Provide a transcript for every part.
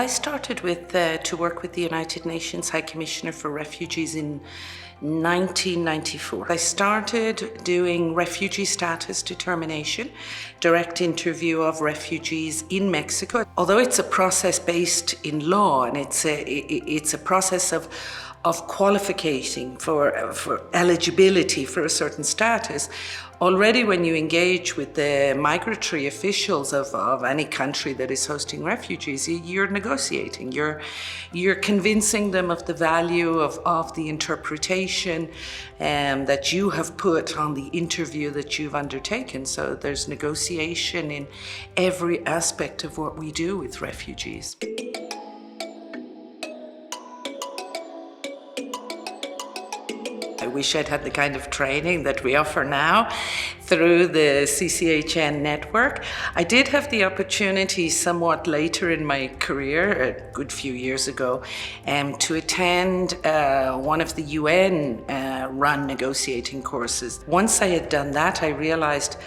I started to work with the United Nations High Commissioner for Refugees in 1994. I started doing refugee status determination, direct interview of refugees in Mexico. Although it's a process based in law and it's a process of qualifying for eligibility for a certain status, already when you engage with the migratory officials of any country that is hosting refugees, you're negotiating, you're convincing them of the value of the interpretation that you have put on the interview that you've undertaken. So there's negotiation in every aspect of what we do with refugees. I wish I'd had the kind of training that we offer now through the CCHN network. I did have the opportunity somewhat later in my career, a good few years ago, to attend one of the UN run negotiating courses. Once I had done that, I realized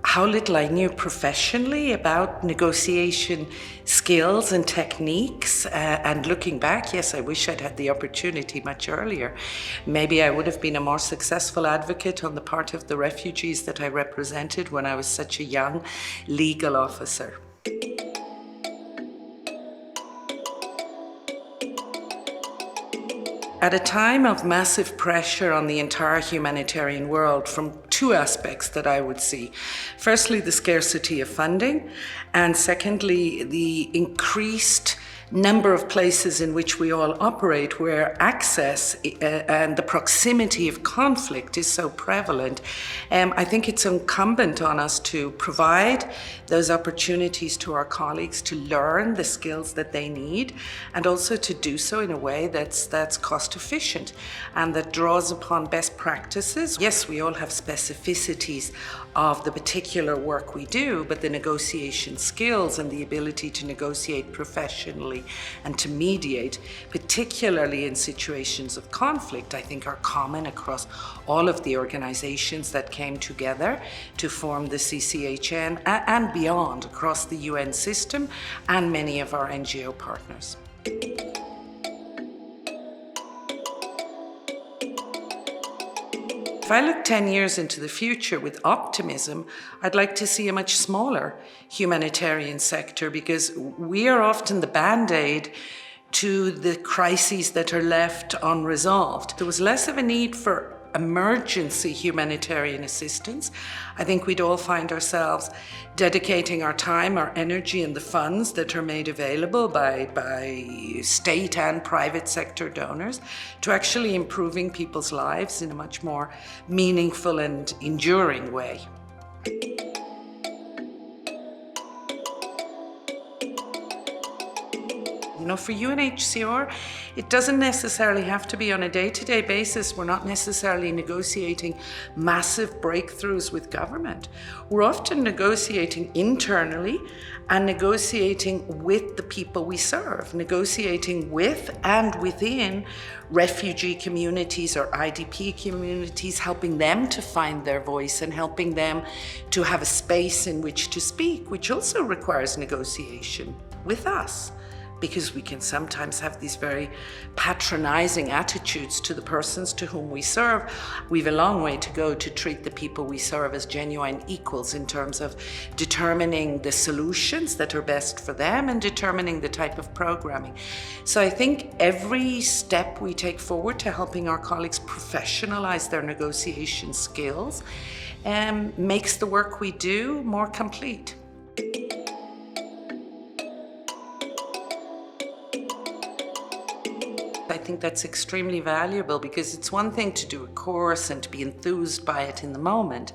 how little I knew professionally about negotiation skills and techniques. And looking back, yes, I wish I'd had the opportunity much earlier. Maybe I would have been a more successful advocate on the part of the refugees that I represented when I was such a young legal officer. At a time of massive pressure on the entire humanitarian world from two aspects that I would see. Firstly, the scarcity of funding, and secondly, the increased number of places in which we all operate where access and the proximity of conflict is so prevalent. I think it's incumbent on us to provide those opportunities to our colleagues to learn the skills that they need, and also to do so in a way that's cost efficient and that draws upon best practices. Yes, we all have specificities of the particular work we do, but the negotiation skills and the ability to negotiate professionally and to mediate, particularly in situations of conflict, I think are common across all of the organizations that came together to form the CCHN and beyond, across the UN system and many of our NGO partners. If I look 10 years into the future with optimism, I'd like to see a much smaller humanitarian sector, because we are often the band-aid to the crises that are left unresolved. There was less of a need for emergency humanitarian assistance. I think we'd all find ourselves dedicating our time, our energy, and the funds that are made available by state and private sector donors to actually improving people's lives in a much more meaningful and enduring way. You know, for UNHCR, it doesn't necessarily have to be on a day-to-day basis. We're not necessarily negotiating massive breakthroughs with government. We're often negotiating internally and negotiating with the people we serve, negotiating with and within refugee communities or IDP communities, helping them to find their voice and helping them to have a space in which to speak, which also requires negotiation with us, because we can sometimes have these very patronizing attitudes to the persons to whom we serve. We've a long way to go to treat the people we serve as genuine equals in terms of determining the solutions that are best for them and determining the type of programming. So I think every step we take forward to helping our colleagues professionalize their negotiation skills makes the work we do more complete. I think that's extremely valuable, because it's one thing to do a course and to be enthused by it in the moment.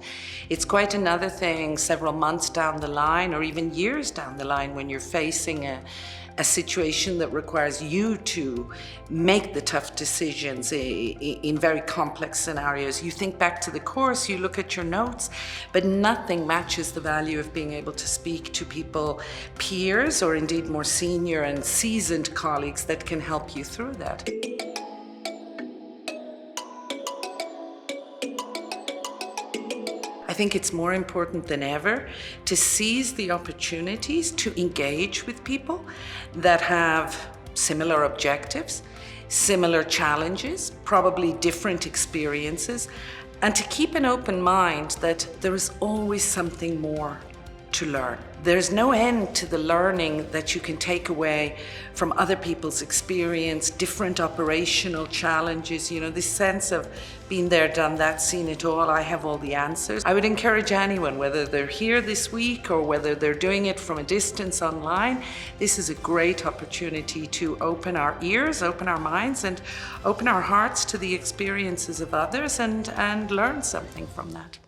It's quite another thing several months down the line or even years down the line when you're facing a situation that requires you to make the tough decisions in very complex scenarios. You think back to the course, you look at your notes, but nothing matches the value of being able to speak to people, peers, or indeed more senior and seasoned colleagues that can help you through that. I think it's more important than ever to seize the opportunities to engage with people that have similar objectives, similar challenges, probably different experiences, and to keep an open mind that there is always something more to learn. There's no end to the learning that you can take away from other people's experience, different operational challenges, this sense of being there, done that, seen it all, I have all the answers. I would encourage anyone, whether they're here this week or whether they're doing it from a distance online, this is a great opportunity to open our ears, open our minds, and open our hearts to the experiences of others and learn something from that.